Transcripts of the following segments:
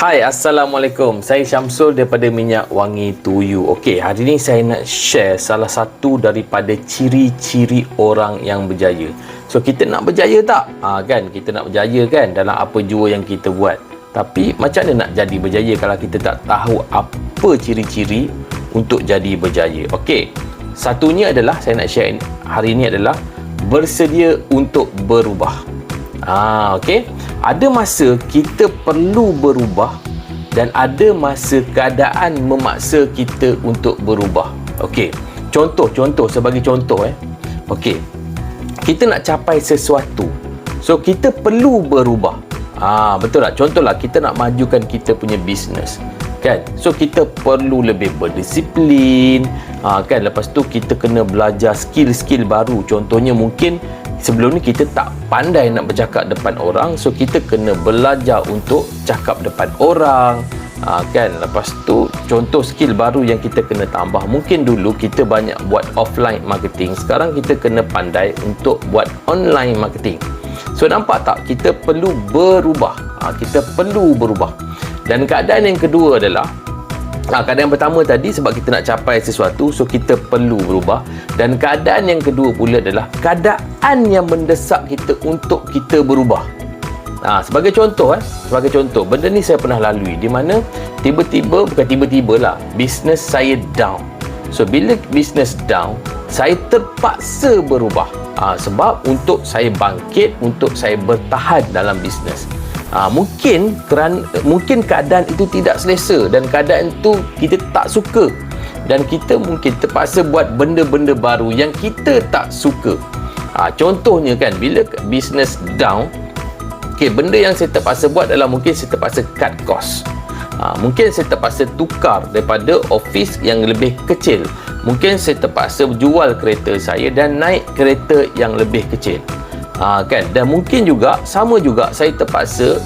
Hai, Assalamualaikum. Saya Syamsul daripada Minyak Wangi Tuyu. Okey, hari ni saya nak share salah satu daripada ciri-ciri orang yang berjaya. So, kita nak berjaya tak? Kan, kita nak berjaya kan dalam apa jua yang kita buat. Tapi, macam mana nak jadi berjaya kalau kita tak tahu apa ciri-ciri untuk jadi berjaya? Okey, satunya adalah, saya nak share hari ini adalah bersedia untuk berubah. Okey. Ada masa kita perlu berubah dan ada masa keadaan memaksa kita untuk berubah. Okey. Contoh sebagai contoh Okey. Kita nak capai sesuatu. So kita perlu berubah. Betul tak? Contohlah kita nak majukan kita punya bisnes. Kan? So kita perlu lebih berdisiplin. Kan, lepas tu kita kena belajar skill-skill baru. Contohnya mungkin sebelum ni kita tak pandai nak bercakap depan orang, so kita kena belajar untuk cakap depan orang. Kan, lepas tu contoh skill baru yang kita kena tambah, mungkin dulu kita banyak buat offline marketing, sekarang kita kena pandai untuk buat online marketing. So nampak tak, kita perlu berubah. Kita perlu berubah. Dan keadaan yang kedua adalah keadaan yang pertama tadi sebab kita nak capai sesuatu, so kita perlu berubah. Dan keadaan yang kedua pula adalah keadaan yang mendesak kita untuk kita berubah. Sebagai contoh benda ni saya pernah lalui, di mana tiba-tiba, bukan tiba-tiba lah, bisnes saya down. So bila bisnes down, saya terpaksa berubah. Sebab untuk saya bangkit, untuk saya bertahan dalam bisnes. Mungkin keadaan itu tidak selesa dan keadaan itu kita tak suka, dan kita mungkin terpaksa buat benda-benda baru yang kita tak suka. Contohnya kan, bila bisnes down, benda yang saya terpaksa buat adalah mungkin saya terpaksa cut cost. Mungkin saya terpaksa tukar daripada office yang lebih kecil. Mungkin saya terpaksa jual kereta saya dan naik kereta yang lebih kecil. Kan, dan mungkin juga sama juga saya terpaksa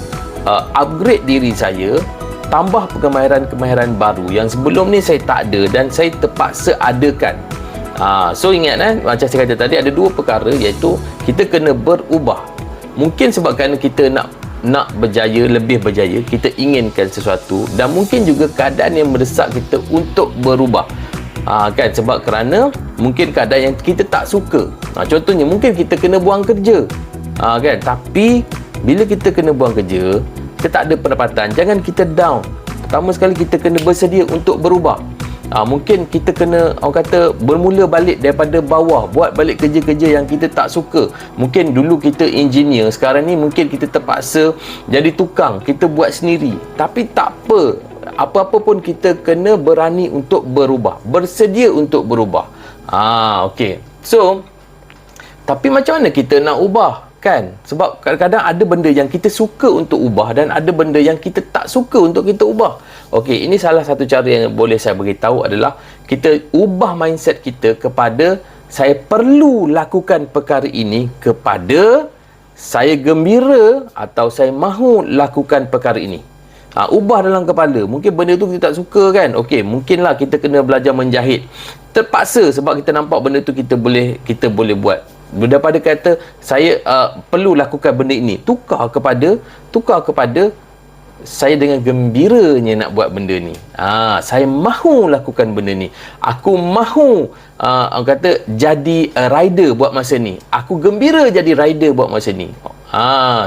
upgrade diri saya, tambah kemahiran baru yang sebelum ni saya tak ada dan saya terpaksa adakan. So ingat macam saya kata tadi, ada dua perkara, iaitu kita kena berubah. Mungkin sebab kerana kita nak berjaya, lebih berjaya, kita inginkan sesuatu, dan mungkin juga keadaan yang mendesak kita untuk berubah. Kan, sebab kerana mungkin keadaan yang kita tak suka. Contohnya mungkin kita kena buang kerja. Kan, tapi bila kita kena buang kerja, kita tak ada pendapatan, jangan kita down. Pertama sekali kita kena bersedia untuk berubah. Mungkin kita kena, orang kata, bermula balik daripada bawah, buat balik kerja-kerja yang kita tak suka. Mungkin dulu kita engineer, sekarang ni mungkin kita terpaksa jadi tukang, kita buat sendiri. Tapi tak apa-apa pun kita kena berani untuk berubah, bersedia untuk berubah. Okey. So, tapi macam mana kita nak ubah? Kan? Sebab kadang-kadang ada benda yang kita suka untuk ubah dan ada benda yang kita tak suka untuk kita ubah. Okey, ini salah satu cara yang boleh saya beritahu adalah kita ubah mindset kita kepada saya perlu lakukan perkara ini kepada saya gembira atau saya mahu lakukan perkara ini. Ubah dalam kepala. Mungkin benda tu kita tak suka kan. Okey, mungkinlah kita kena belajar menjahit. Terpaksa sebab kita nampak benda tu kita boleh buat. Daripada kata saya perlu lakukan benda ini, tukar kepada saya dengan gembiranya nak buat benda ni. Saya mahu lakukan benda ni. Aku mahu orang kata jadi rider buat masa ni. Aku gembira jadi rider buat masa ni.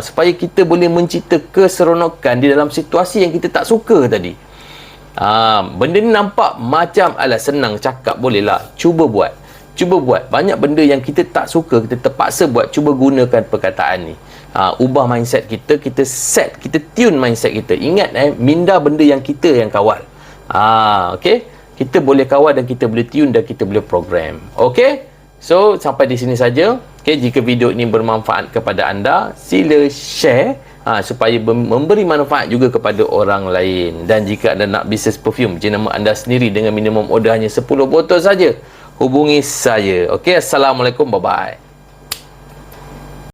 Supaya kita boleh mencipta keseronokan di dalam situasi yang kita tak suka tadi. Benda ni nampak macam senang cakap, bolehlah, cuba buat. Banyak benda yang kita tak suka, kita terpaksa buat. Cuba gunakan perkataan ni. Ubah mindset kita, kita tune mindset kita. Ingat minda benda yang kita yang kawal. Okey, kita boleh kawal dan kita boleh tune dan kita boleh program. Okey, so sampai di sini saja. Okey, jika video ini bermanfaat kepada anda, sila share supaya memberi manfaat juga kepada orang lain. Dan jika anda nak bisnes perfume jenama anda sendiri dengan minimum order hanya 10 botol saja, hubungi saya. Okey, Assalamualaikum, bye-bye.